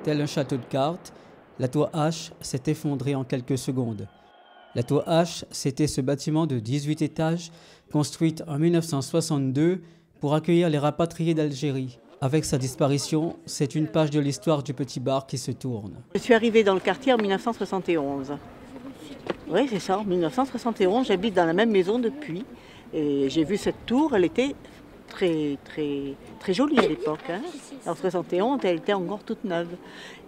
Tel un château de cartes, la tour H s'est effondrée en quelques secondes. La tour H, c'était ce bâtiment de 18 étages, construit en 1962 pour accueillir les rapatriés d'Algérie. Avec sa disparition, c'est une page de l'histoire du petit bar qui se tourne. Je suis arrivée dans le quartier en 1971. Oui, c'est ça, en 1971, j'habite dans la même maison depuis. Et j'ai vu cette tour, elle était très jolie à l'époque. Hein. En 71, elle était encore toute neuve.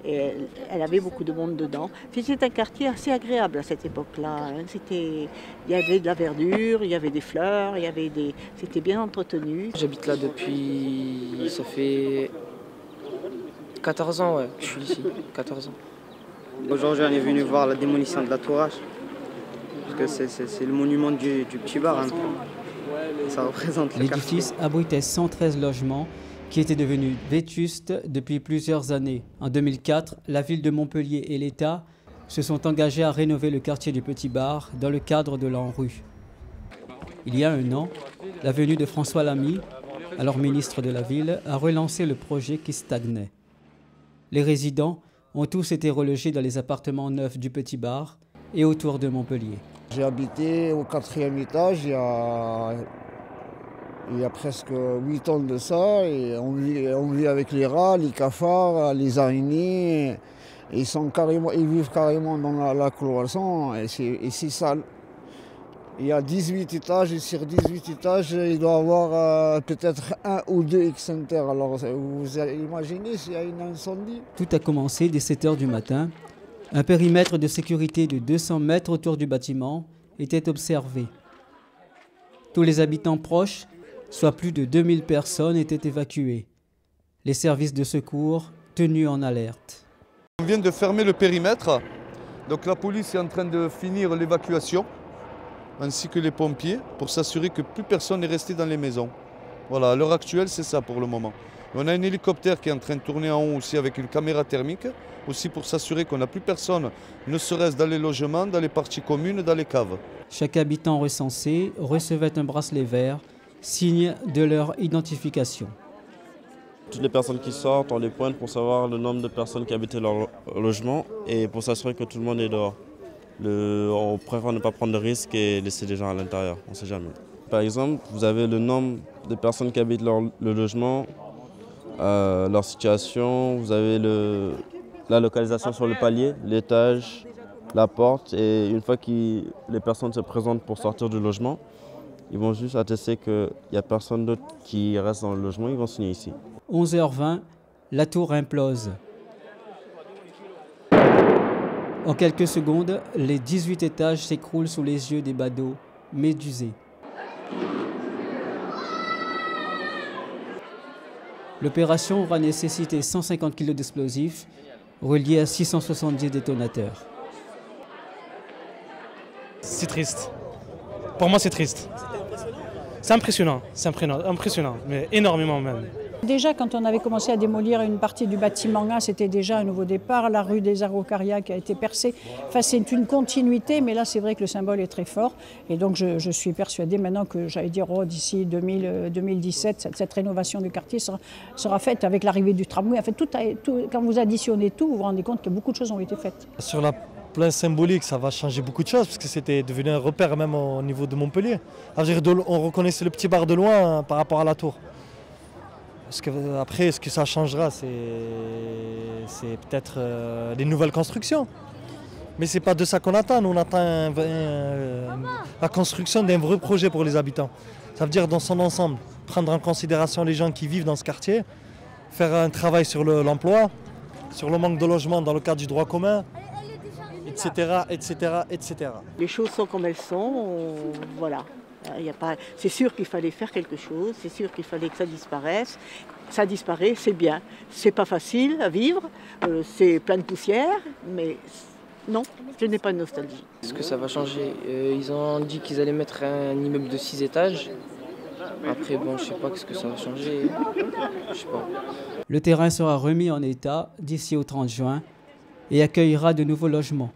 Et elle avait beaucoup de monde dedans. C'était un quartier assez agréable à cette époque-là. Hein. Il y avait de la verdure, il y avait des fleurs, c'était bien entretenu. J'habite là depuis, ça fait 14 ans, ouais, que je suis ici, 14 ans. Aujourd'hui, on est venu voir la démolition de la tour H. Parce que c'est le monument du petit bar un peu. Ça représente le quartier. L'édifice abritait 113 logements qui étaient devenus vétustes depuis plusieurs années. En 2004, la ville de Montpellier et l'État se sont engagés à rénover le quartier du Petit Bar dans le cadre de l'ANRU. Il y a un an, la venue de François Lamy, alors ministre de la Ville, a relancé le projet qui stagnait. Les résidents ont tous été relogés dans les appartements neufs du Petit Bar et autour de Montpellier. J'ai habité au 4e étage il y a presque 8 ans de ça, et on vit avec les rats, les cafards, les araignées, et ils vivent carrément dans la cloison, et c'est sale. Il y a 18 étages, et sur 18 étages, il doit y avoir peut-être 1 ou 2 extincteurs. Alors vous imaginez s'il y a un incendie. Tout a commencé dès 7 h du matin. Un périmètre de sécurité de 200 mètres autour du bâtiment était observé. Tous les habitants proches, soit plus de 2000 personnes, étaient évacués. Les services de secours tenus en alerte. On vient de fermer le périmètre, donc la police est en train de finir l'évacuation, ainsi que les pompiers, pour s'assurer que plus personne n'est resté dans les maisons. Voilà, à l'heure actuelle, c'est ça pour le moment. On a un hélicoptère qui est en train de tourner en haut aussi avec une caméra thermique, aussi pour s'assurer qu'on n'a plus personne, ne serait-ce dans les logements, dans les parties communes, dans les caves. Chaque habitant recensé recevait un bracelet vert, signe de leur identification. Toutes les personnes qui sortent, on les pointe pour savoir le nombre de personnes qui habitaient leur logement et pour s'assurer que tout le monde est dehors. On préfère ne pas prendre de risques et laisser les gens à l'intérieur, on ne sait jamais. Par exemple, vous avez le nombre de personnes qui habitent le logement, leur situation, vous avez la localisation sur le palier, l'étage, la porte, et une fois que les personnes se présentent pour sortir du logement, ils vont juste attester qu'il n'y a personne d'autre qui reste dans le logement, ils vont signer ici. 11 h 20, la tour implose. En quelques secondes, les 18 étages s'écroulent sous les yeux des badauds, médusés. L'opération aura nécessité 150 kg d'explosifs, reliés à 670 détonateurs. C'est triste. Pour moi, c'est triste. C'est impressionnant, mais énormément même. Déjà, quand on avait commencé à démolir une partie du bâtiment A, c'était déjà un nouveau départ. La rue des Araucarias qui a été percée. Enfin, c'est une continuité, mais là, c'est vrai que le symbole est très fort. Et donc, je suis persuadée maintenant que, d'ici 2017, cette rénovation du quartier sera faite avec l'arrivée du tramway. En fait, quand vous additionnez tout, vous vous rendez compte que beaucoup de choses ont été faites. Sur la plan symbolique, ça va changer beaucoup de choses, parce que c'était devenu un repère même au niveau de Montpellier. On reconnaissait le petit bar de loin par rapport à la tour. Parce que, après, ce que ça changera, c'est peut-être les nouvelles constructions. Mais ce n'est pas de ça qu'on attend. Nous, on attend la construction d'un vrai projet pour les habitants. Ça veut dire dans son ensemble, prendre en considération les gens qui vivent dans ce quartier, faire un travail sur l'emploi, sur le manque de logement dans le cadre du droit commun, etc., etc., etc. Les choses sont comme elles sont, voilà. C'est sûr qu'il fallait faire quelque chose, c'est sûr qu'il fallait que ça disparaisse. Ça disparaît, c'est bien. C'est pas facile à vivre, c'est plein de poussière, mais non, je n'ai pas de nostalgie. Est-ce que ça va changer? Ils ont dit qu'ils allaient mettre un immeuble de 6 étages. Après, bon, je sais pas ce que ça va changer. Je sais pas. Le terrain sera remis en état d'ici au 30 juin et accueillera de nouveaux logements.